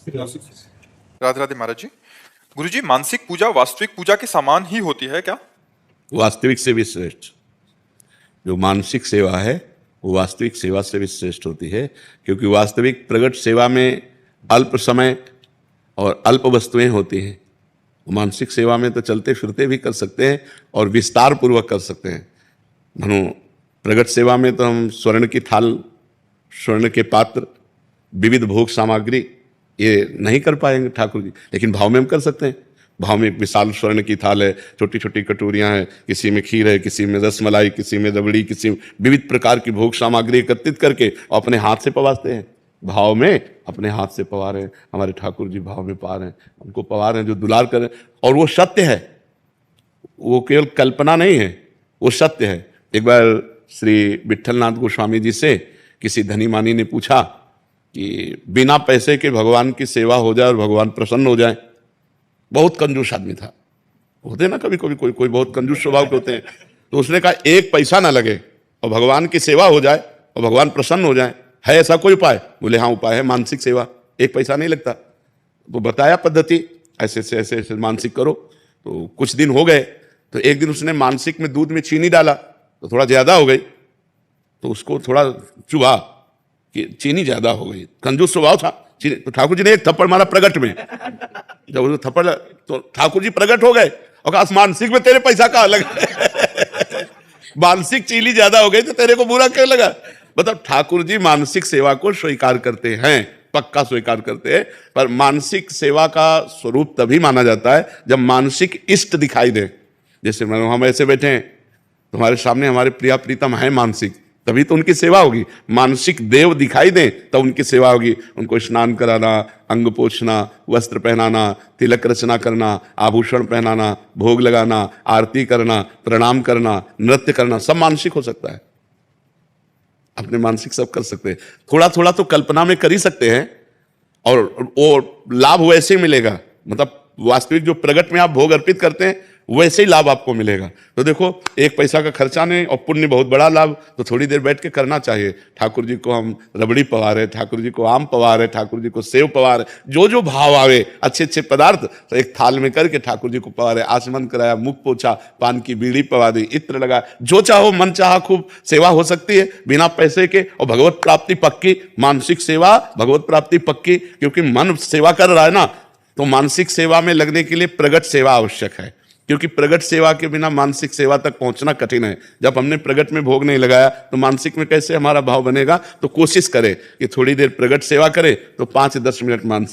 राधे राधे महाराज जी। गुरुजी, मानसिक पूजा वास्तविक पूजा के समान ही होती है क्या? वास्तविक से भी श्रेष्ठ। जो मानसिक सेवा है वो वास्तविक सेवा से भी श्रेष्ठ होती है, क्योंकि वास्तविक प्रगट सेवा में अल्प समय और अल्प वस्तुएं होती हैं। मानसिक सेवा में तो चलते फिरते भी कर सकते हैं और विस्तार पूर्वक कर सकते हैं। मानो प्रगट सेवा में तो हम स्वर्ण की थाल, स्वर्ण के पात्र, विविध भोग सामग्री ये नहीं कर पाएंगे ठाकुर जी, लेकिन भाव में हम कर सकते हैं। भाव में एक विशाल स्वर्ण की थाल है, छोटी छोटी कटोरियां हैं, किसी में खीर है, किसी में रसमलाई, किसी में रबड़ी, किसी में विविध प्रकार की भोग सामग्री एकत्रित करके अपने हाथ से पवाते हैं। भाव में अपने हाथ से पवा रहे हैं, हमारे ठाकुर जी भाव में पा रहे हैं, उनको पवा रहे हैं जो दुलार कर रहे हैं। और वो सत्य है, वो केवल कल्पना नहीं है, वो सत्य है। एक बार श्री विट्ठलनाथ गोस्वामी जी से किसी धनी मानी ने पूछा कि बिना पैसे के भगवान की सेवा हो जाए और भगवान प्रसन्न हो जाए। बहुत कंजूस आदमी था, होते ना कभी कभी कोई बहुत कंजूस स्वभाव के होते हैं। तो उसने कहा एक पैसा ना लगे और भगवान की सेवा हो जाए और भगवान प्रसन्न हो जाए, है ऐसा कोई उपाय? बोले हाँ उपाय है, मानसिक सेवा, एक पैसा नहीं लगता। तो बताया पद्धति, ऐसे से ऐसे मानसिक करो। तो कुछ दिन हो गए, तो एक दिन उसने मानसिक में दूध में चीनी डाला तो थोड़ा ज्यादा हो गई, तो उसको थोड़ा चुभा कि चीनी ज्यादा हो गई। कंजूस स्वभाव था चीनी। तो ठाकुर जी ने एक थप्पड़ मारा प्रगट में। जब वो थप्पड़ तो ठाकुर जी प्रगट हो गए और कहा मानसिक में तेरे पैसा कहाँ लगा? मानसिक चीनी ज्यादा हो गई तो तेरे को बुरा क्यों लगा? मतलब ठाकुर जी मानसिक सेवा को स्वीकार करते हैं, पक्का स्वीकार करते हैं। पर मानसिक सेवा का स्वरूप तभी माना जाता है जब मानसिक इष्ट दिखाई दे। जैसे हम ऐसे बैठे हैं, तुम्हारे सामने हमारे प्रिया प्रीतम है मानसिक, तभी तो उनकी सेवा होगी। मानसिक देव दिखाई दें तब उनकी सेवा होगी। उनको स्नान कराना, अंग पोछना, वस्त्र पहनाना, तिलक रचना करना, आभूषण पहनाना, भोग लगाना, आरती करना, प्रणाम करना, नृत्य करना, सब मानसिक हो सकता है। अपने मानसिक सब कर सकते हैं। थोड़ा थोड़ा तो कल्पना में कर ही सकते हैं और वो लाभ वैसे ही मिलेगा। मतलब वास्तविक जो प्रगट में आप भोग अर्पित करते हैं वैसे ही लाभ आपको मिलेगा। तो देखो, एक पैसा का खर्चा नहीं और पुण्य बहुत बड़ा लाभ। तो थोड़ी देर बैठ के करना चाहिए। ठाकुर जी को हम रबड़ी पवा रहे, ठाकुर जी को आम पवा रहे, ठाकुर जी को सेव पवा रहे, जो जो भाव आवे, अच्छे अच्छे पदार्थ तो एक थाल में करके ठाकुर जी को पवा रहे। आचमन कराया, मुख पोछा, पान की बीड़ी पवा दी, इत्र लगा, जो चाहो मन चाहा खूब सेवा हो सकती है बिना पैसे के। और भगवत प्राप्ति पक्की, मानसिक सेवा भगवत प्राप्ति पक्की, क्योंकि मन सेवा कर रहा है ना। तो मानसिक सेवा में लगने के लिए प्रगट सेवा आवश्यक है, क्योंकि प्रगट सेवा के बिना मानसिक सेवा तक पहुंचना कठिन है। जब हमने प्रगट में भोग नहीं लगाया तो मानसिक में कैसे हमारा भाव बनेगा? तो कोशिश करें कि थोड़ी देर प्रगट सेवा करें तो 5-10 मिनट मानसिक